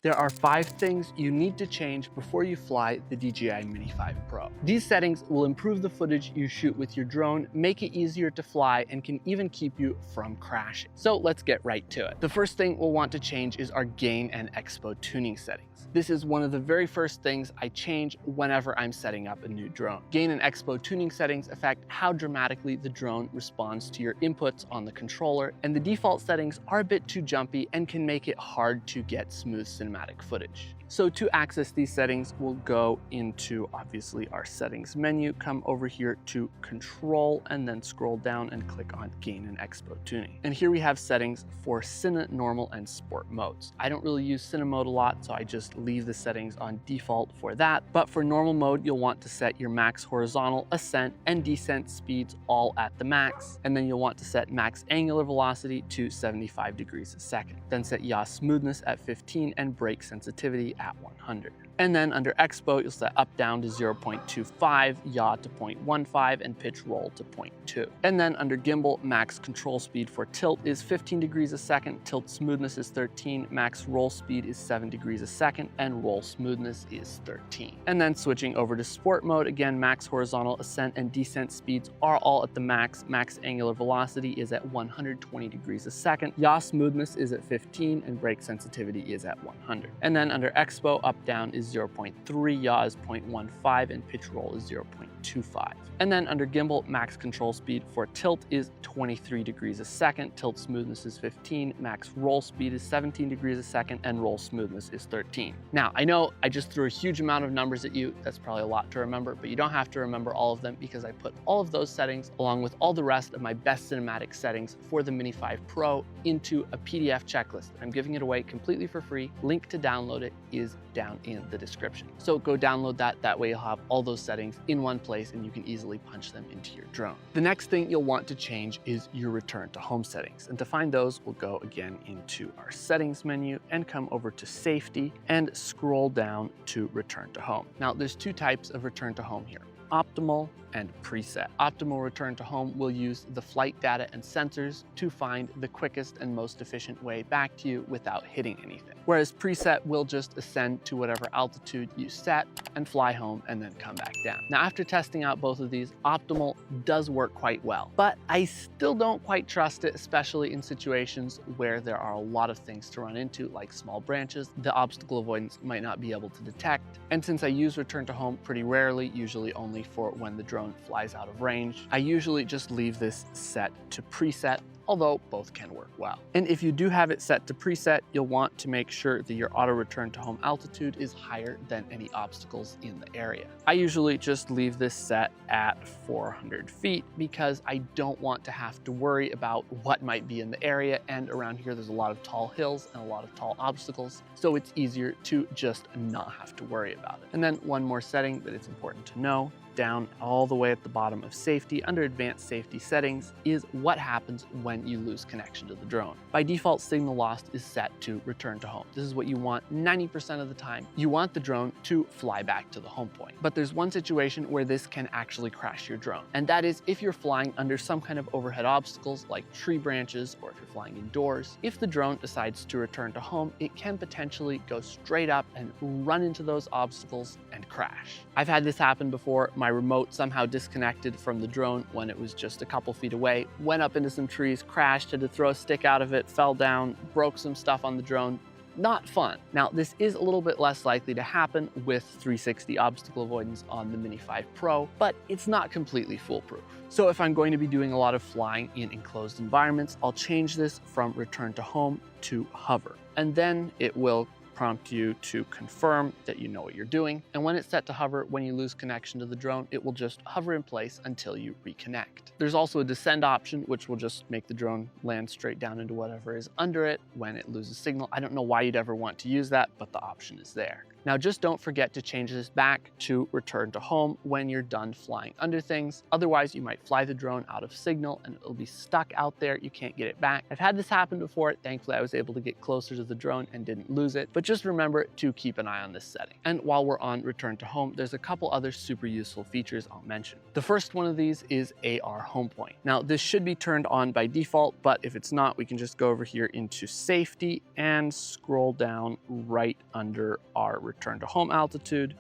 There are 5 things you need to change before you fly the DJI Mini 5 Pro. These settings will improve the footage you shoot with your drone, make it easier to fly, and can even keep you from crashing. So let's get right to it. The first thing we'll want to change is our gain and expo tuning settings. This is one of the very first things I change whenever I'm setting up a new drone. Gain and expo tuning settings affect how dramatically the drone responds to your inputs on the controller, and the default settings are a bit too jumpy and can make it hard to get smooth cinematic footage. So to access these settings, we'll go into obviously our settings menu, come over here to control, and then scroll down and click on gain and expo tuning. And here we have settings for Cine, normal, and sport modes. I don't really use Cine mode a lot, so I just leave the settings on default for that. But for normal mode, you'll want to set your max horizontal, ascent, and descent speeds all at the max. And then you'll want to set max angular velocity to 75 degrees a second. Then set yaw smoothness at 15 and brake sensitivity at 100. And then under expo, you'll set up down to 0.25, yaw to 0.15, and pitch roll to 0.2. And then under gimbal, max control speed for tilt is 15 degrees a second, tilt smoothness is 13, max roll speed is 7 degrees a second, and roll smoothness is 13. And then switching over to sport mode, again, max horizontal, ascent, and descent speeds are all at the max. Max angular velocity is at 120 degrees a second, yaw smoothness is at 15, and brake sensitivity is at 100. And then under expo, up down is 0.3, yaw is 0.15, and pitch roll is 0.25. And then under gimbal, max control speed for tilt is 23 degrees a second, tilt smoothness is 15, max roll speed is 17 degrees a second, and roll smoothness is 13. Now, I know I just threw a huge amount of numbers at you. That's probably a lot to remember, but you don't have to remember all of them because I put all of those settings along with all the rest of my best cinematic settings for the Mini 5 Pro into a PDF checklist. I'm giving it away completely for free. Link to download it is down in the description. So go download that. That way you'll have all those settings in one place and you can easily punch them into your drone. The next thing you'll want to change is your return to home settings. And to find those, we'll go again into our settings menu and come over to safety and scroll down to return to home. Now there's 2 types of return to home here: optimal and preset. Optimal return to home will use the flight data and sensors to find the quickest and most efficient way back to you without hitting anything. Whereas preset will just ascend to whatever altitude you set and fly home and then come back down. Now, after testing out both of these, optimal does work quite well, but I still don't quite trust it, especially in situations where there are a lot of things to run into, like small branches. The obstacle avoidance might not be able to detect. And since I use return to home pretty rarely, usually only for when the drone flies out of range, I usually just leave this set to preset, although both can work well. And if you do have it set to preset, you'll want to make sure that your auto return to home altitude is higher than any obstacles in the area. I usually just leave this set at 400 feet because I don't want to have to worry about what might be in the area, and around here there's a lot of tall hills and a lot of tall obstacles, so it's easier to just not have to worry about it. And then one more setting that it's important to know, down all the way at the bottom of safety under advanced safety settings, is what happens when you lose connection to the drone. By default, signal lost is set to return to home. This is what you want 90% of the time. You want the drone to fly back to the home point. But there's one situation where this can actually crash your drone, and that is if you're flying under some kind of overhead obstacles like tree branches, or if you're flying indoors. If the drone decides to return to home, it can potentially go straight up and run into those obstacles and crash. I've had this happen before. My remote somehow disconnected from the drone when it was just a couple feet away, went up into some trees, crashed, had to throw a stick out of it, fell down, broke some stuff on the drone. Not fun. Now, this is a little bit less likely to happen with 360 obstacle avoidance on the Mini 5 Pro, but it's not completely foolproof. So if I'm going to be doing a lot of flying in enclosed environments, I'll change this from return to home to hover. And then it will prompt you to confirm that you know what you're doing. And when it's set to hover, when you lose connection to the drone, it will just hover in place until you reconnect. There's also a descend option, which will just make the drone land straight down into whatever is under it when it loses signal. I don't know why you'd ever want to use that, but the option is there. Now just don't forget to change this back to return to home when you're done flying under things. Otherwise you might fly the drone out of signal and it'll be stuck out there. You can't get it back. I've had this happen before. Thankfully I was able to get closer to the drone and didn't lose it, but just remember to keep an eye on this setting. And while we're on return to home, there's a couple other super useful features I'll mention. The first one of these is AR home point. Now this should be turned on by default, but if it's not, we can just go over here into safety and scroll down right under our return to home altitude.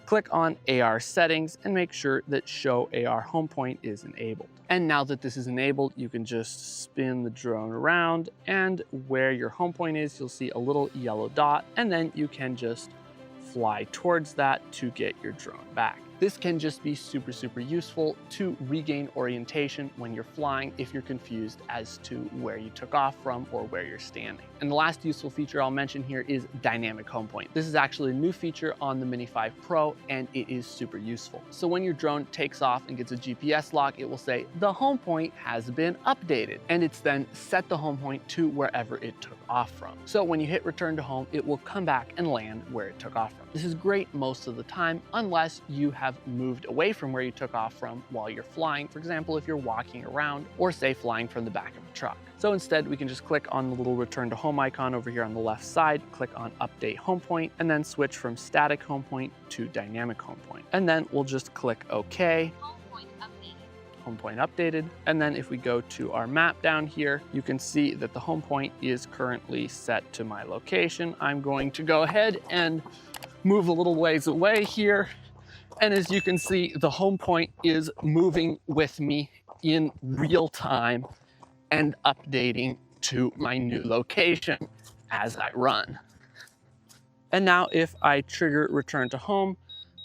Click on AR settings and make sure that show AR home point is enabled. And now that this is enabled, you can just spin the drone around, and where your home point is, you'll see a little yellow dot, and then you can just fly towards that to get your drone back. This can just be super useful to regain orientation when you're flying if you're confused as to where you took off from or where you're standing. And the last useful feature I'll mention here is dynamic home point. This is actually a new feature on the Mini 5 Pro, and it is super useful. So when your drone takes off and gets a GPS lock, it will say the home point has been updated, and it's then set the home point to wherever it took off from. So when you hit return to home, it will come back and land where it took off from. This is great most of the time, unless you have moved away from where you took off from while you're flying. For example, if you're walking around or say flying from the back of a truck. So instead we can just click on the little return to home icon over here on the left side, click on update home point, and then switch from static home point to dynamic home point. And then we'll just click OK. Home point updated. And then if we go to our map down here, you can see that the home point is currently set to my location. I'm going to go ahead and move a little ways away here. And as you can see, the home point is moving with me in real time and updating to my new location as I run. And now if I trigger return to home,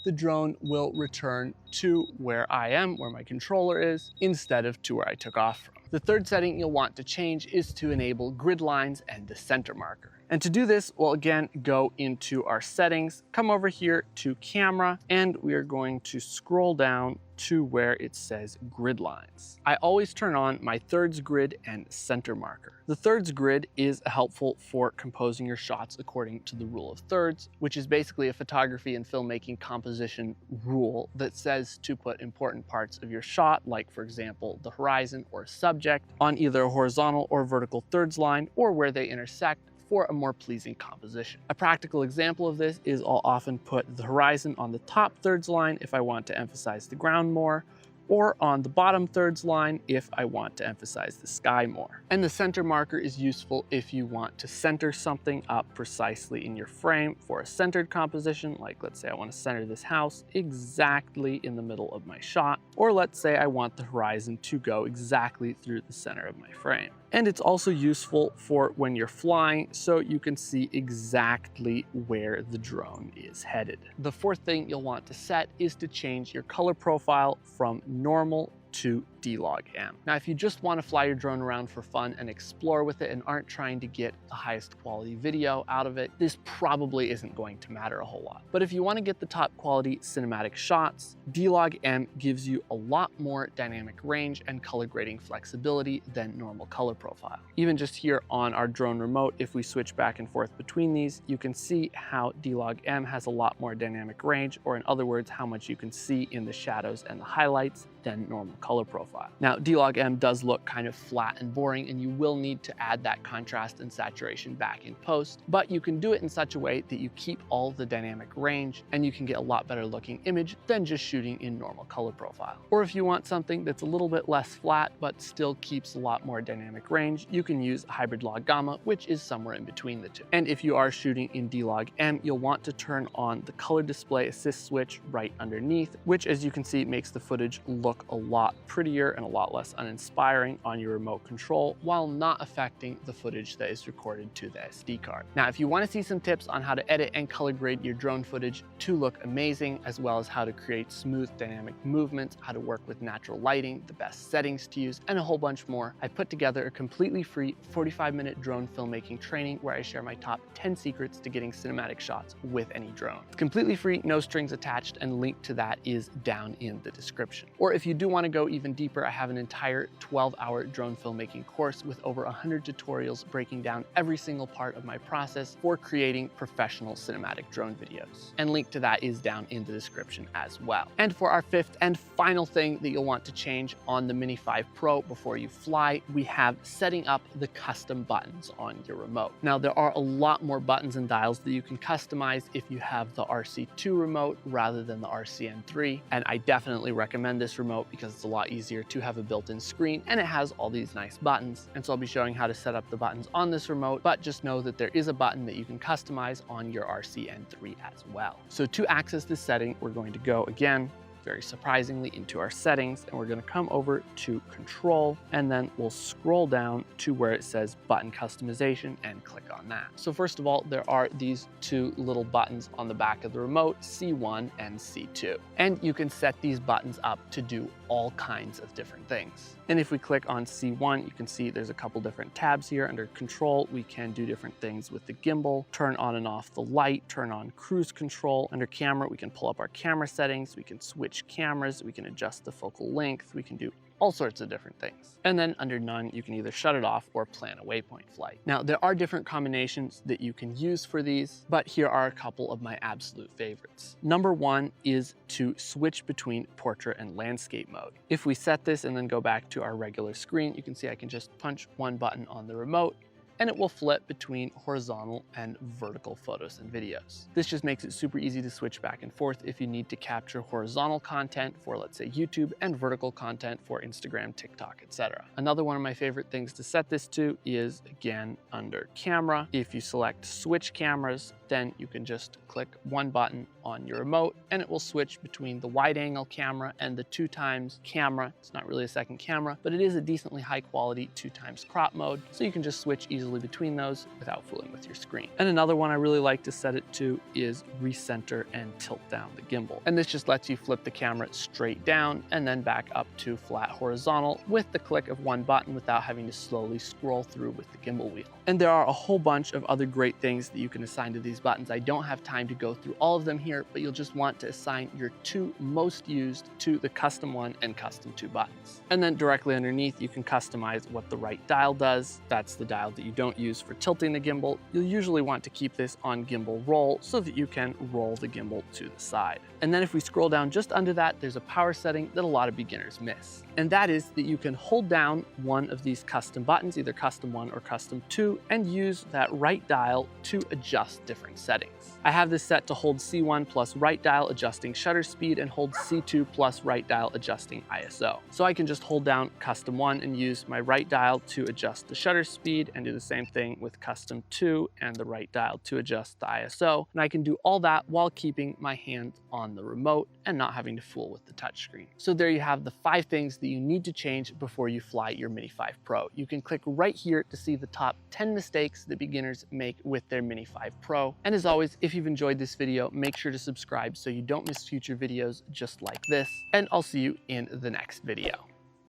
the drone will return to where I am, where my controller is, instead of to where I took off from. The third setting you'll want to change is to enable grid lines and the center marker. And to do this, we'll again go into our settings, come over here to camera, and we are going to scroll down to where it says grid lines. I always turn on my thirds grid and center marker. The thirds grid is helpful for composing your shots according to the rule of thirds, which is basically a photography and filmmaking composition rule that says to put important parts of your shot, like for example, the horizon or subject, on either a horizontal or vertical thirds line or where they intersect, for a more pleasing composition. A practical example of this is I'll often put the horizon on the top thirds line if I want to emphasize the ground more, or on the bottom thirds line if I want to emphasize the sky more. And the center marker is useful if you want to center something up precisely in your frame for a centered composition, like let's say I want to center this house exactly in the middle of my shot, or let's say I want the horizon to go exactly through the center of my frame. And it's also useful for when you're flying so you can see exactly where the drone is headed. The fourth thing you'll want to set is to change your color profile from normal to D-Log-M. Now, if you just want to fly your drone around for fun and explore with it and aren't trying to get the highest quality video out of it, this probably isn't going to matter a whole lot. But if you want to get the top quality cinematic shots, D-Log-M gives you a lot more dynamic range and color grading flexibility than normal color profile. Even just here on our drone remote, if we switch back and forth between these, you can see how D-Log-M has a lot more dynamic range, or in other words, how much you can see in the shadows and the highlights than normal color profile. Now, D-Log-M does look kind of flat and boring, and you will need to add that contrast and saturation back in post, but you can do it in such a way that you keep all the dynamic range and you can get a lot better looking image than just shooting in normal color profile. Or if you want something that's a little bit less flat but still keeps a lot more dynamic range, you can use hybrid log gamma, which is somewhere in between the two. And if you are shooting in D-Log-M, you'll want to turn on the color display assist switch right underneath, which as you can see makes the footage look a lot prettier and a lot less uninspiring on your remote control, while not affecting the footage that is recorded to the SD card. Now, if you want to see some tips on how to edit and color grade your drone footage to look amazing, as well as how to create smooth dynamic movements, how to work with natural lighting, the best settings to use, and a whole bunch more, I put together a completely free 45-minute drone filmmaking training where I share my top 10 secrets to getting cinematic shots with any drone. It's completely free, no strings attached, and the link to that is down in the description. Or if you do want to go even deeper, I have an entire 12-hour drone filmmaking course with over 100 tutorials breaking down every single part of my process for creating professional cinematic drone videos. And link to that is down in the description as well. And for our fifth and final thing that you'll want to change on the Mini 5 Pro before you fly, we have setting up the custom buttons on your remote. Now, there are a lot more buttons and dials that you can customize if you have the RC2 remote rather than the RCN3, and I definitely recommend this remote because it's a lot easier to have a built-in screen and it has all these nice buttons. And so I'll be showing how to set up the buttons on this remote, but just know that there is a button that you can customize on your RCN3 as well. So to access this setting, we're going to go again, very surprisingly, into our settings, and we're going to come over to control, and then we'll scroll down to where it says button customization and click on that. So first of all, there are these two little buttons on the back of the remote, C1 and C2, and you can set these buttons up to do all kinds of different things. And if we click on C1, you can see there's a couple different tabs here. Under control, we can do different things with the gimbal, turn on and off the light, turn on cruise control. Under camera, we can pull up our camera settings, we can switch cameras, we can adjust the focal length, we can do all sorts of different things. And then under none, you can either shut it off or plan a waypoint flight. Now, there are different combinations that you can use for these, but here are a couple of my absolute favorites. Number one is to switch between portrait and landscape mode. If we set this and then go back to our regular screen, you can see I can just punch one button on the remote and it will flip between horizontal and vertical photos and videos. This just makes it super easy to switch back and forth if you need to capture horizontal content for, let's say, YouTube, and vertical content for Instagram, TikTok, etc. Another one of my favorite things to set this to is, again, under camera. If you select switch cameras, then you can just click one button on your remote and it will switch between the wide angle camera and the 2x camera. It's not really a second camera, but it is a decently high quality 2x crop mode, so you can just switch easily between those without fooling with your screen. And another one I really like to set it to is recenter and tilt down the gimbal. And this just lets you flip the camera straight down and then back up to flat horizontal with the click of one button without having to slowly scroll through with the gimbal wheel. And there are a whole bunch of other great things that you can assign to these buttons. I don't have time to go through all of them here, but you'll just want to assign your two most used to the custom 1 and custom 2 buttons. And then directly underneath, you can customize what the right dial does. That's the dial that you don't use for tilting the gimbal. You'll usually want to keep this on gimbal roll so that you can roll the gimbal to the side. And then if we scroll down just under that, there's a power setting that a lot of beginners miss. And that is that you can hold down one of these custom buttons, either custom 1 or custom 2, and use that right dial to adjust different settings. I have this set to hold C1 plus right dial adjusting shutter speed and hold C2 plus right dial adjusting ISO. So I can just hold down custom 1 and use my right dial to adjust the shutter speed and do the same thing with custom 2 and the right dial to adjust the ISO. And I can do all that while keeping my hand on the remote and not having to fool with the touchscreen. So there you have the 5 things that you need to change before you fly your Mini 5 Pro. You can click right here to see the top 10 mistakes that beginners make with their Mini 5 Pro. And as always, if you've enjoyed this video, make sure to subscribe so you don't miss future videos just like this. And I'll see you in the next video.